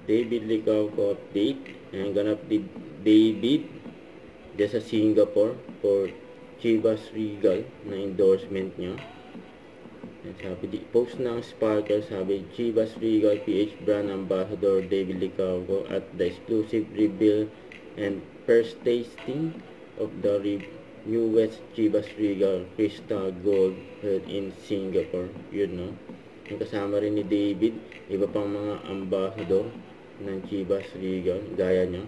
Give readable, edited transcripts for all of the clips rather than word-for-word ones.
David Licauco update. I'm gonna update David just sa Singapore for Chivas Regal na endorsement nyo. And sabi, post ng Sparkle, sabi, Chivas Regal PH brand ambassador David Licauco at the exclusive reveal and first tasting of the newest Chivas Regal Crystal Gold held in Singapore. Yun, no? Yung kasama rin ni David, iba pang mga ambassador ng Chivas Regal, gaya nyo.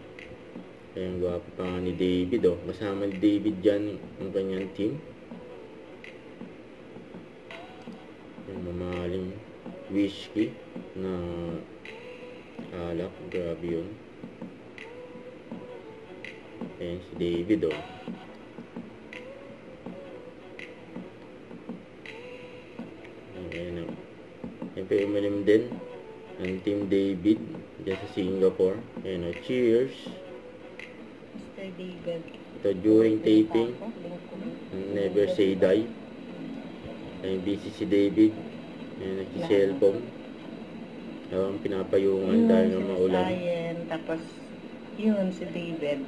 Kaya ang gwapo pa nga ni David, oh. Kasama ni David dyan ang kanyang team. Yung mamahaling whiskey na alak, grabe yun. Ayan si David, oh. Ayan, oh. Siyempre umilim din ang Team David dyan sa Singapore. Ayan, oh. Cheers! Mr. David. Ito during taping, never say die. Ay busy si David. Ayan, nagsi-cellphone. Ang pinapayungan dahil ng maulan. Tapos, yun si David.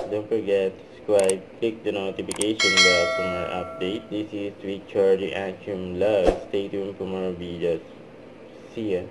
Don't forget to subscribe, click the notification bell for more update. This is Richard Action Love. Stay tuned for more videos. See ya.